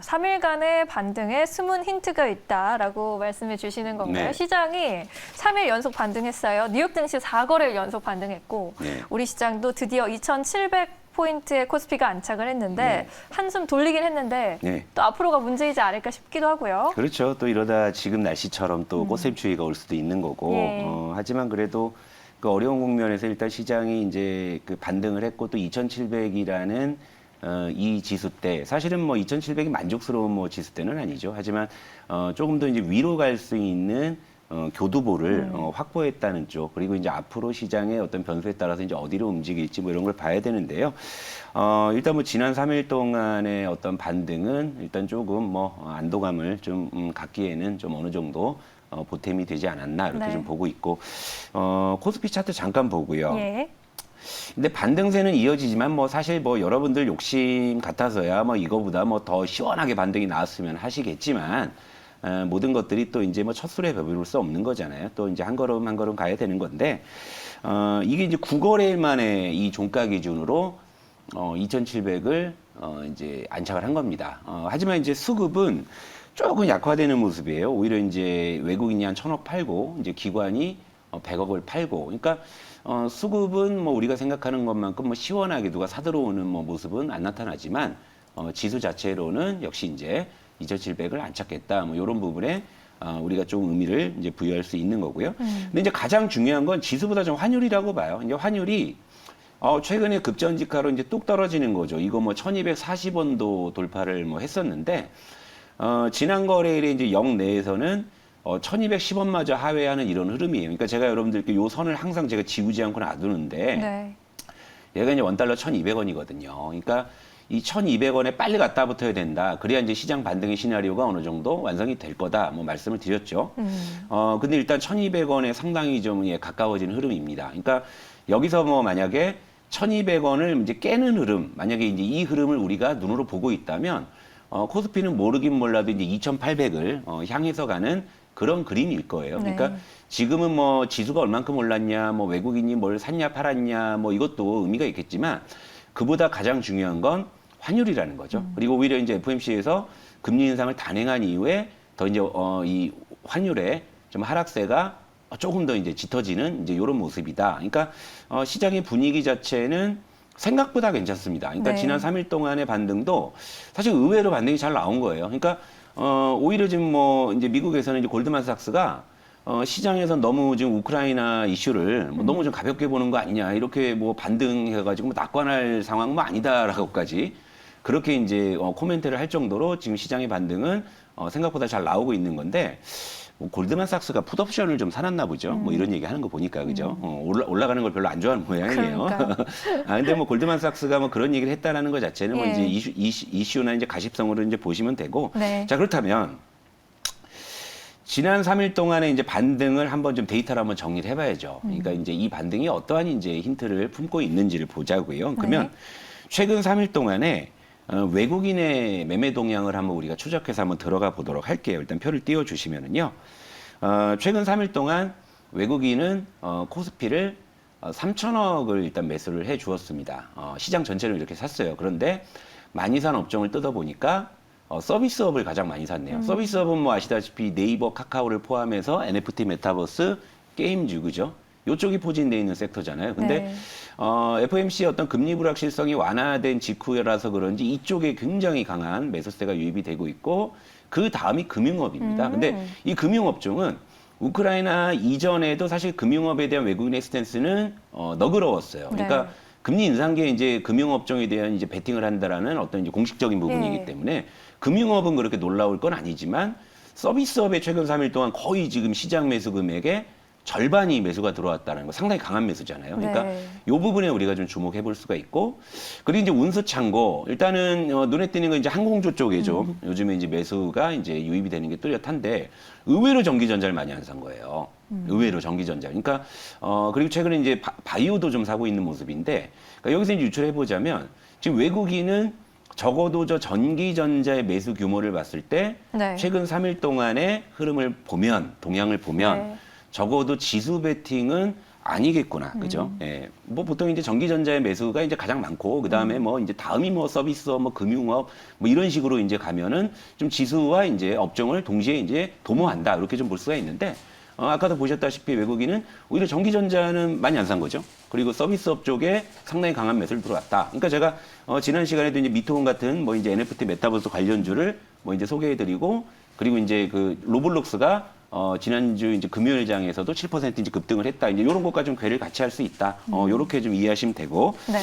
3일간의 반등에 숨은 힌트가 있다라고 말씀해 주시는 건가요? 네. 시장이 3일 연속 반등했어요. 뉴욕 증시 4거래일 연속 반등했고 네. 우리 시장도 드디어 2,700포인트의 코스피가 안착을 했는데 네. 한숨 돌리긴 했는데 네. 또 앞으로가 문제이지 않을까 싶기도 하고요. 그렇죠. 또 이러다 지금 날씨처럼 또 꽃샘추위가 올 수도 있는 거고. 예. 하지만 그래도 그 어려운 국면에서 일단 시장이 이제 그 반등을 했고 또 2,700이라는 이 지수대 사실은 뭐 2,700이 만족스러운 뭐 지수대는 아니죠. 하지만 조금 더 이제 위로 갈 수 있는 교두보를 확보했다는 쪽 그리고 이제 앞으로 시장의 어떤 변수에 따라서 이제 어디로 움직일지 뭐 이런 걸 봐야 되는데요. 일단 뭐 지난 3일 동안의 어떤 반등은 일단 조금 뭐 안도감을 좀 갖기에는 좀 어느 정도 보탬이 되지 않았나 이렇게 네. 좀 보고 있고 코스피 차트 잠깐 보고요. 예. 근데 반등세는 이어지지만 뭐 사실 뭐 여러분들 욕심 같아서야 뭐 이거보다 뭐 더 시원하게 반등이 나왔으면 하시겠지만 모든 것들이 또 이제 뭐 첫 술에 배부를 수 없는 거잖아요. 또 이제 한 걸음 한 걸음 가야 되는 건데 이게 이제 9거래일 만에 이 종가 기준으로 2,700을 이제 안착을 한 겁니다. 하지만 이제 수급은 조금 약화되는 모습이에요. 오히려 이제 외국인이 한 1,000억 팔고 이제 기관이 100억을 팔고, 그러니까 수급은 뭐 우리가 생각하는 것만큼 뭐 시원하게 누가 사들어오는 뭐 모습은 안 나타나지만 지수 자체로는 역시 이제 2,700을 안착했다. 뭐 이런 부분에 우리가 좀 의미를 이제 부여할 수 있는 거고요. 근데 이제 가장 중요한 건 지수보다 좀 환율이라고 봐요. 이제 환율이 최근에 급전직하로 이제 뚝 떨어지는 거죠. 이거 뭐 1,240원도 돌파를 뭐 했었는데 지난 거래일에 이제 영 내에서는 1,210원마저 하회하는 이런 흐름이에요. 그러니까 제가 여러분들께 요 선을 항상 제가 지우지 않고 놔두는데 네. 얘가 이제 원달러 1,200원이거든요. 그러니까 이 1,200원에 빨리 갖다 붙어야 된다. 그래야 이제 시장 반등의 시나리오가 어느 정도 완성이 될 거다. 뭐 말씀을 드렸죠. 근데 일단 1,200원에 상당히 좀 가까워지는 흐름입니다. 그러니까 여기서 뭐 만약에 1,200원을 이제 깨는 흐름, 만약에 이제 이 흐름을 우리가 눈으로 보고 있다면 코스피는 모르긴 몰라도 이제 2,800을 향해서 가는 그런 그림일 거예요. 그러니까 네. 지금은 뭐 지수가 얼만큼 올랐냐, 뭐 외국인이 뭘 샀냐, 팔았냐, 뭐 이것도 의미가 있겠지만 그보다 가장 중요한 건 환율이라는 거죠. 그리고 오히려 이제 FOMC에서 금리 인상을 단행한 이후에 더 이제 이 환율의 좀 하락세가 조금 더 이제 짙어지는 이제 이런 모습이다. 그러니까 시장의 분위기 자체는 생각보다 괜찮습니다. 그러니까 네. 지난 3일 동안의 반등도 사실 의외로 반등이 잘 나온 거예요. 그러니까 오히려 지금 뭐 이제 미국에서는 이제 골드만삭스가 시장에서 너무 지금 우크라이나 이슈를 뭐 너무 좀 가볍게 보는 거 아니냐 이렇게 뭐 반등해가지고 뭐 낙관할 상황 뭐 아니다라고까지 그렇게 이제 코멘트를 할 정도로 지금 시장의 반등은 생각보다 잘 나오고 있는 건데 뭐 골드만삭스가 풋옵션을 좀 사놨나 보죠. 뭐 이런 얘기 하는 거 보니까 그죠. 올라가는 걸 별로 안 좋아하는 모양이에요. 근데 뭐 골드만삭스가 뭐 그런 얘기를 했다라는 것 자체는 뭐 예. 이제 이슈나 이제 가십성으로 이제 보시면 되고. 네. 자 그렇다면. 지난 3일 동안에 이제 반등을 한번 좀 데이터를 한번 정리를 해봐야죠. 그러니까 이제 이 반등이 어떠한 이제 힌트를 품고 있는지를 보자고요. 그러면 최근 3일 동안에 외국인의 매매 동향을 한번 우리가 추적해서 한번 들어가 보도록 할게요. 일단 표를 띄워주시면은요. 최근 3일 동안 외국인은 코스피를 3천억을 일단 매수를 해 주었습니다. 시장 전체를 이렇게 샀어요. 그런데 많이 산 업종을 뜯어보니까 서비스업을 가장 많이 샀네요. 서비스업은 뭐 아시다시피 네이버, 카카오를 포함해서 NFT, 메타버스, 게임즈 그죠? 요쪽이 포진되어 있는 섹터잖아요. 근데 네. FOMC의 어떤 금리 불확실성이 완화된 직후라서 그런지 이쪽에 굉장히 강한 매수세가 유입이 되고 있고 그 다음이 금융업입니다. 근데 이 금융업종은 우크라이나 이전에도 사실 금융업에 대한 외국인의 스탠스는 너그러웠어요. 그러니까 네. 금리 인상기에 이제 금융업종에 대한 이제 베팅을 한다라는 어떤 이제 공식적인 부분이기 네. 때문에 금융업은 그렇게 놀라울 건 아니지만 서비스업에 최근 3일 동안 거의 지금 시장 매수 금액의 절반이 매수가 들어왔다는 거 상당히 강한 매수잖아요. 그러니까 네. 이 부분에 우리가 좀 주목해 볼 수가 있고 그리고 이제 운수 창고 일단은 눈에 띄는 건 이제 항공주 쪽에 좀 요즘에 이제 매수가 이제 유입이 되는 게 뚜렷한데 의외로 전기전자를 많이 안 산 거예요. 의외로 전기전자. 그러니까 그리고 최근에 이제 바이오도 좀 사고 있는 모습인데 그러니까 여기서 이제 유출해 보자면 지금 외국인은 적어도 저 전기전자의 매수 규모를 봤을 때 네. 최근 3일 동안의 흐름을 보면 동향을 보면 네. 적어도 지수 베팅은 아니겠구나, 그죠? 예, 뭐 보통 이제 전기전자의 매수가 이제 가장 많고 그 다음에 뭐 이제 다음이 뭐 서비스업, 뭐 금융업, 뭐 이런 식으로 이제 가면은 좀 지수와 이제 업종을 동시에 이제 도모한다 이렇게 좀 볼 수가 있는데 아까도 보셨다시피 외국인은 오히려 전기전자는 많이 안 산 거죠. 그리고 서비스업 쪽에 상당히 강한 매수를 들어왔다. 그러니까 제가 지난 시간에도 이제 미토원 같은 뭐 이제 NFT 메타버스 관련주를 뭐 이제 소개해드리고 그리고 이제 그 로블록스가 지난주 이제 금요일장에서도 7% 이제 급등을 했다. 이제 이런 것과 좀 괴를 같이 할 수 있다. 요렇게 좀 이해하시면 되고. 네.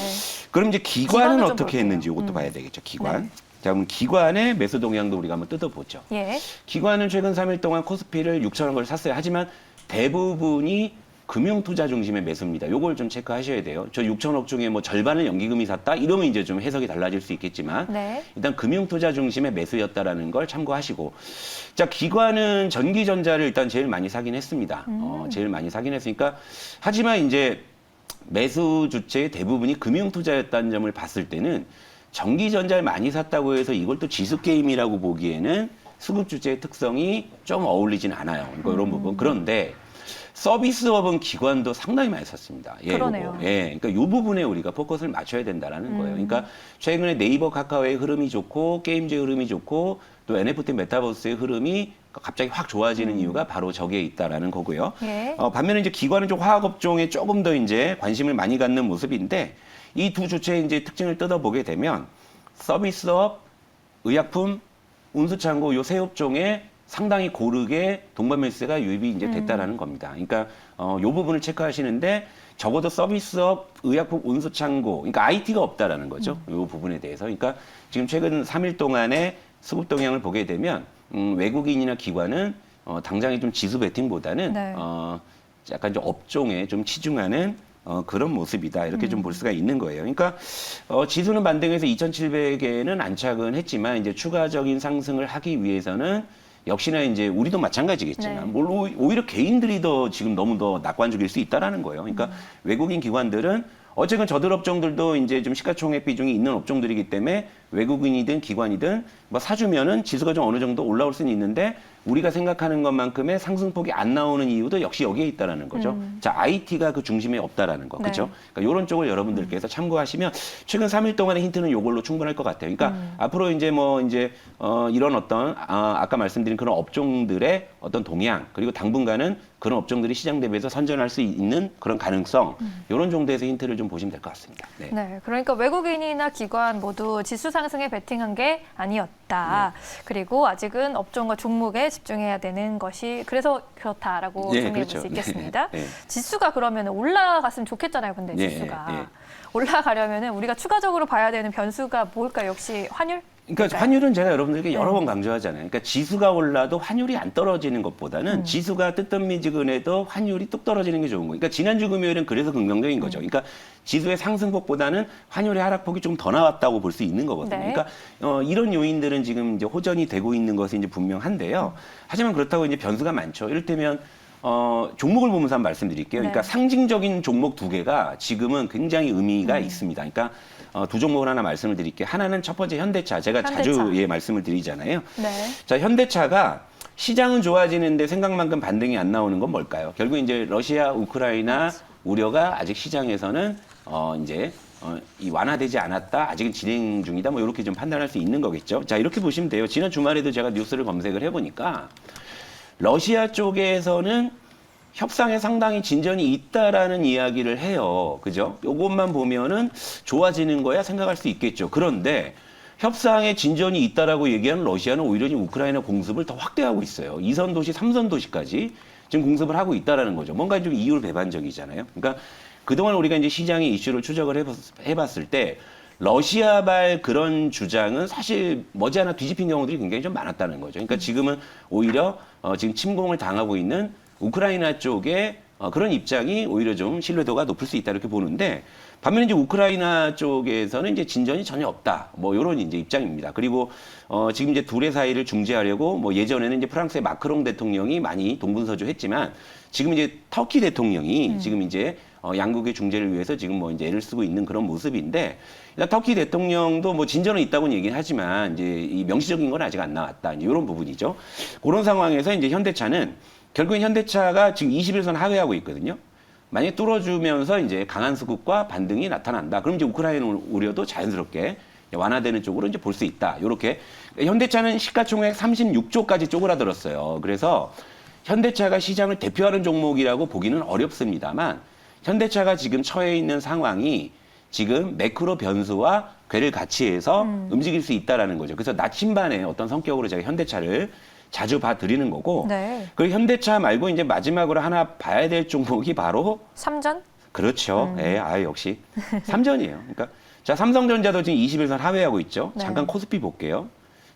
그럼 이제 기관은 기관을 좀 어떻게 볼게요. 했는지 이것도 봐야 되겠죠. 기관. 네. 자, 그럼 기관의 매수 동향도 우리가 한번 뜯어보죠. 예. 기관은 최근 3일 동안 코스피를 6천원 걸 샀어요. 하지만 대부분이 금융투자 중심의 매수입니다. 요걸 좀 체크하셔야 돼요. 저 6천억 중에 뭐 절반을 연기금이 샀다? 이러면 이제 좀 해석이 달라질 수 있겠지만 네. 일단 금융투자 중심의 매수였다라는 걸 참고하시고 자 기관은 전기전자를 일단 제일 많이 사긴 했습니다. 제일 많이 사긴 했으니까 하지만 이제 매수 주체의 대부분이 금융투자였다는 점을 봤을 때는 전기전자를 많이 샀다고 해서 이걸 또 지수게임이라고 보기에는 수급 주체의 특성이 좀 어울리진 않아요. 그러니까 이런 부분. 그런데 서비스업은 기관도 상당히 많이 샀습니다. 예, 그러네요. 요거. 예, 그러니까 이 부분에 우리가 포커스를 맞춰야 된다라는 거예요. 그러니까 최근에 네이버, 카카오의 흐름이 좋고 게임즈의 흐름이 좋고 또 NFT 메타버스의 흐름이 갑자기 확 좋아지는 이유가 바로 저기에 있다라는 거고요. 예. 반면에 이제 기관은 좀 화학업종에 조금 더 이제 관심을 많이 갖는 모습인데 이 두 주체의 이제 특징을 뜯어보게 되면 서비스업, 의약품, 운수창고 요 세 업종에 상당히 고르게 동반매수세가 유입이 이제 됐다라는 겁니다. 그러니까 요 부분을 체크하시는데 적어도 서비스업, 의약품, 운수창고, 그러니까 IT가 없다라는 거죠. 요 부분에 대해서. 그러니까 지금 최근 3일 동안의 수급 동향을 보게 되면 외국인이나 기관은 당장에 좀 지수 베팅보다는 네. 약간 좀 업종에 좀 치중하는 그런 모습이다. 이렇게 좀 볼 수가 있는 거예요. 그러니까 지수는 반등해서 2,700에는 안착은 했지만 이제 추가적인 상승을 하기 위해서는 역시나 이제 우리도 마찬가지겠지만 네. 오히려 개인들이 더 지금 너무 더 낙관적일 수 있다라는 거예요. 그러니까 외국인 기관들은 어쨌든 저들 업종들도 이제 좀 시가총액 비중이 있는 업종들이기 때문에 외국인이든 기관이든 뭐 사주면은 지수가 좀 어느 정도 올라올 수는 있는데 우리가 생각하는 것만큼의 상승폭이 안 나오는 이유도 역시 여기에 있다라는 거죠. 자, IT가 그 중심에 없다라는 거, 네. 그렇죠? 그러니까 이런 쪽을 여러분들께서 참고하시면 최근 3일 동안의 힌트는 이걸로 충분할 것 같아요. 그러니까 앞으로 이제 뭐 이제 이런 어떤 아까 말씀드린 그런 업종들의 어떤 동향 그리고 당분간은 그런 업종들이 시장 대비해서 선전할 수 있는 그런 가능성 이런 정도에서 힌트를 좀 보시면 될 것 같습니다. 네. 네, 그러니까 외국인이나 기관 모두 지수 상승에 베팅한 게 아니었다. 그리고 아직은 업종과 종목에 집중해야 되는 것이 그래서 그렇다라고 네, 정리해 볼 그렇죠. 수 있겠습니다. 네, 네. 지수가 그러면 올라갔으면 좋겠잖아요, 근데 네, 지수가. 네. 올라가려면 우리가 추가적으로 봐야 되는 변수가 뭘까요? 역시 환율? 그러니까 환율은 제가 여러분들에게 여러 번 강조하잖아요. 그러니까 지수가 올라도 환율이 안 떨어지는 것보다는 지수가 뜨뜻미지근해도 환율이 뚝 떨어지는 게 좋은 거예요. 그러니까 지난주 금요일은 그래서 긍정적인 거죠. 그러니까 지수의 상승폭보다는 환율의 하락폭이 좀 더 나왔다고 볼 수 있는 거거든요. 네. 그러니까 이런 요인들은 지금 이제 호전이 되고 있는 것이 이제 분명한데요. 하지만 그렇다고 이제 변수가 많죠. 이를테면 종목을 보면서 한번 말씀드릴게요. 그러니까 네. 상징적인 종목 두 개가 지금은 굉장히 의미가 있습니다. 그러니까 두 종목을 하나 말씀을 드릴게요. 하나는 첫 번째 현대차. 제가 현대차. 자주 말씀을 드리잖아요. 네. 자, 현대차가 시장은 좋아지는데 생각만큼 반등이 안 나오는 건 뭘까요? 결국 이제 러시아, 우크라이나 우려가 아직 시장에서는 이 완화되지 않았다, 아직은 진행 중이다, 뭐 이렇게 좀 판단할 수 있는 거겠죠. 자, 이렇게 보시면 돼요. 지난 주말에도 제가 뉴스를 검색을 해보니까 러시아 쪽에서는 협상에 상당히 진전이 있다라는 이야기를 해요. 그죠? 요것만 보면은 좋아지는 거야 생각할 수 있겠죠. 그런데 협상에 진전이 있다라고 얘기하는 러시아는 오히려 지금 우크라이나 공습을 더 확대하고 있어요. 2선 도시, 3선 도시까지 지금 공습을 하고 있다라는 거죠. 뭔가 좀 이율배반적이잖아요. 그러니까 그동안 우리가 이제 시장의 이슈를 추적을 해봤을 때 러시아발 그런 주장은 사실 머지않아 뒤집힌 경우들이 굉장히 좀 많았다는 거죠. 그러니까 지금은 오히려 지금 침공을 당하고 있는 우크라이나 쪽에 그런 입장이 오히려 좀 신뢰도가 높을 수 있다 이렇게 보는데 반면에 이제 우크라이나 쪽에서는 이제 진전이 전혀 없다. 뭐 이런 이제 입장입니다. 그리고 지금 이제 둘의 사이를 중재하려고 뭐 예전에는 이제 프랑스의 마크롱 대통령이 많이 동분서주했지만 지금 이제 터키 대통령이 지금 이제 양국의 중재를 위해서 지금 뭐 이제 애를 쓰고 있는 그런 모습인데 일단 터키 대통령도 뭐 진전은 있다고는 얘기는 하지만 이제 이 명시적인 건 아직 안 나왔다. 이제 이런 부분이죠. 그런 상황에서 이제 현대차는 결국엔 현대차가 지금 21선 하회하고 있거든요. 만약에 뚫어주면서 이제 강한 수급과 반등이 나타난다. 그럼 이제 우크라이나 우려도 자연스럽게 완화되는 쪽으로 이제 볼 수 있다. 이렇게 현대차는 시가총액 36조까지 쪼그라들었어요. 그래서 현대차가 시장을 대표하는 종목이라고 보기는 어렵습니다만 현대차가 지금 처해 있는 상황이 지금 매크로 변수와 궤를 같이 해서 움직일 수 있다라는 거죠. 그래서 나침반의 어떤 성격으로 제가 현대차를 자주 봐드리는 거고, 네. 그리고 현대차 말고 이제 마지막으로 하나 봐야 될 종목이 바로 삼전? 그렇죠. 역시 삼전이에요. 그러니까 자, 삼성전자도 지금 21선 하회하고 있죠. 네. 잠깐 코스피 볼게요.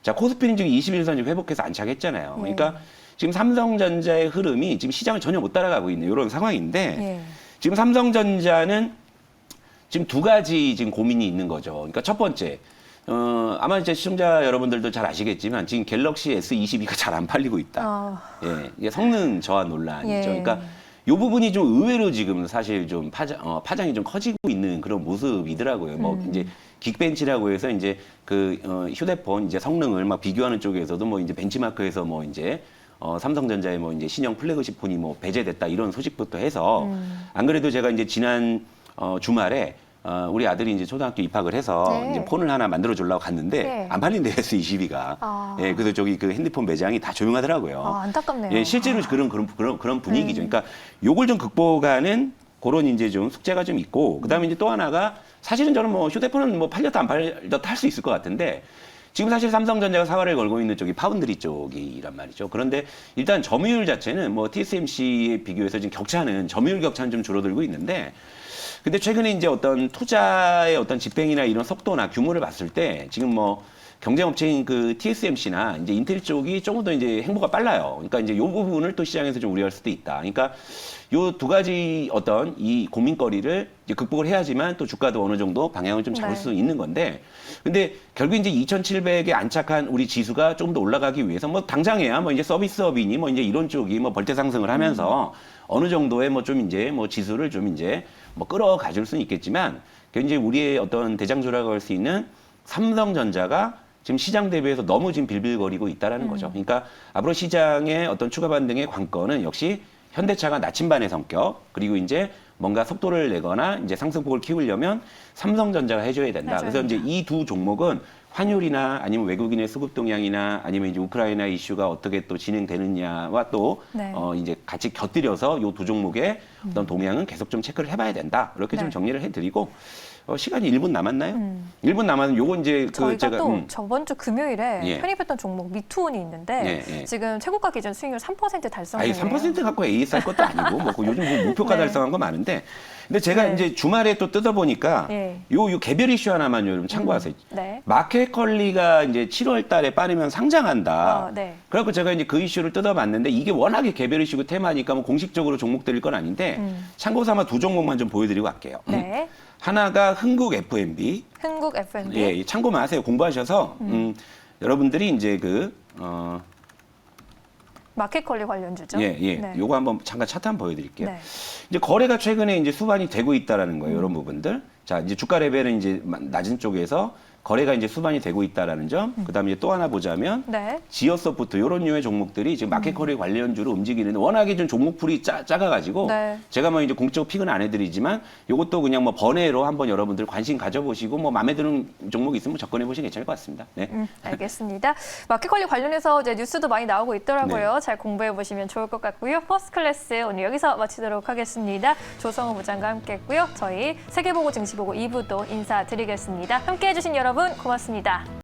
자, 코스피는 지금 21선 지금 회복해서 안착했잖아요. 예. 그러니까 지금 삼성전자의 흐름이 지금 시장을 전혀 못 따라가고 있는 이런 상황인데 예. 지금 삼성전자는 지금 두 가지 지금 고민이 있는 거죠. 그러니까 첫 번째, 아마 이제 시청자 여러분들도 잘 아시겠지만 지금 갤럭시 S22가 잘 안 팔리고 있다. 예, 이게 성능 저하 논란이죠. 예. 그러니까 이 부분이 좀 의외로 지금 사실 좀 파장이 좀 커지고 있는 그런 모습이더라고요. 뭐 이제 긱벤치라고 해서 이제 그 휴대폰 이제 성능을 막 비교하는 쪽에서도 뭐 이제 벤치마크에서 뭐 이제 삼성전자의 뭐 이제 신형 플래그십 폰이 뭐 배제됐다 이런 소식부터 해서 안 그래도 제가 이제 지난 주말에 우리 아들이 이제 초등학교 입학을 해서 네. 이제 폰을 하나 만들어 주려고 갔는데 네. 안 팔린대 S22가. 아. 예, 그래서 저기 그 핸드폰 매장이 다 조용하더라고요. 안타깝네요. 예, 실제로 그런 분위기죠. 그러니까 요걸 좀 극복하는 그런 이제 좀 숙제가 좀 있고, 그다음에 이제 또 하나가 사실은 저는 뭐 휴대폰은 뭐 팔렸다 안 팔렸다 할 수 있을 것 같은데 지금 사실 삼성전자가 사활을 걸고 있는 쪽이 파운드리 쪽이란 말이죠. 그런데 일단 점유율 자체는 뭐 TSMC에 비교해서 지금 점유율 격차는 좀 줄어들고 있는데 근데 최근에 이제 어떤 투자의 어떤 집행이나 이런 속도나 규모를 봤을 때 지금 뭐 경쟁업체인 그 TSMC나 이제 인텔 쪽이 조금 더 이제 행보가 빨라요. 그러니까 이제 요 부분을 또 시장에서 좀 우려할 수도 있다. 그러니까 요 두 가지 어떤 이 고민거리를 이제 극복을 해야지만 또 주가도 어느 정도 방향을 좀 잡을 네. 수 있는 건데 근데 결국 이제 2,700에 안착한 우리 지수가 조금 더 올라가기 위해서 뭐 당장에야 뭐 이제 서비스업이니 뭐 이제 이런 쪽이 뭐 벌떼 상승을 하면서 어느 정도의 뭐 좀 이제 뭐 지수를 좀 이제 뭐 끌어가 줄 수는 있겠지만 이제 우리의 어떤 대장주라고 할 수 있는 삼성전자가 지금 시장 대비해서 너무 지금 빌빌거리고 있다라는 거죠. 그러니까 앞으로 시장의 어떤 추가 반등의 관건은 역시 현대차가 나침반의 성격 그리고 이제 뭔가 속도를 내거나 이제 상승폭을 키우려면 삼성전자가 해줘야 된다. 해줘야 그래서 이제 이 두 종목은 환율이나 아니면 외국인의 수급 동향이나 아니면 이제 우크라이나 이슈가 어떻게 또 진행되느냐와 또 네. 이제 같이 곁들여서 이 두 종목의 어떤 동향은 계속 좀 체크를 해봐야 된다. 이렇게 좀 네. 정리를 해드리고 시간이 1분 남았나요? 1분 남았는 요거 이제 저희가 제가 또 저번 주 금요일에 예. 편입했던 종목 미투온이 있는데 예, 예. 지금 최고가 기준 수익률 3% 달성 아니 중이에요. 3% 갖고 AS 할 것도 아니고 뭐 요즘 뭐 목표가 네. 달성한 거 많은데 근데 제가 네. 이제 주말에 또 뜯어보니까 예. 요 개별 이슈 하나만 여러분 참고하세요. 네. 마켓컬리가 이제 7월 달에 빠르면 상장한다. 네. 그래갖고 제가 이제 그 이슈를 뜯어봤는데 이게 워낙에 개별 이슈고 테마니까 뭐 공식적으로 종목들일 건 아닌데 참고 삼아 두 종목만 좀 보여드리고 갈게요. 네. 하나가 흥국 F&B. 흥국 F&B. 예, 참고만 하세요. 공부하셔서 여러분들이 이제 마켓컬리 관련주죠. 예. 네. 요거 한번 잠깐 차트 한번 보여드릴게요. 네. 이제 거래가 최근에 이제 수반이 되고 있다라는 거예요. 이런 부분들. 자, 이제 주가 레벨은 이제 낮은 쪽에서 거래가 이제 수반이 되고 있다라는 점. 그다음에 이제 또 하나 보자면 네. 지어소프트 이런 류의 종목들이 지금 마켓컬리 관련주로 움직이는데 워낙에 좀 종목풀이 작아가지고 네. 제가 뭐 이제 공적 픽은 안 해드리지만 요것도 그냥 뭐 번외로 한번 여러분들 관심 가져보시고 뭐 마음에 드는 종목 있으면 접근해 보시면 괜찮을 것 같습니다. 네. 알겠습니다. 마켓컬리 관련해서 이제 뉴스도 많이 나오고 있더라고요. 네. 잘 공부해 보시면 좋을 것 같고요. 퍼스트클래스 오늘 여기서 마치도록 하겠습니다. 조성우 부장과 함께했고요. 저희 세계보고 증시보고 2부도 인사드리겠습니다. 함께해 주신 여러분 고맙습니다.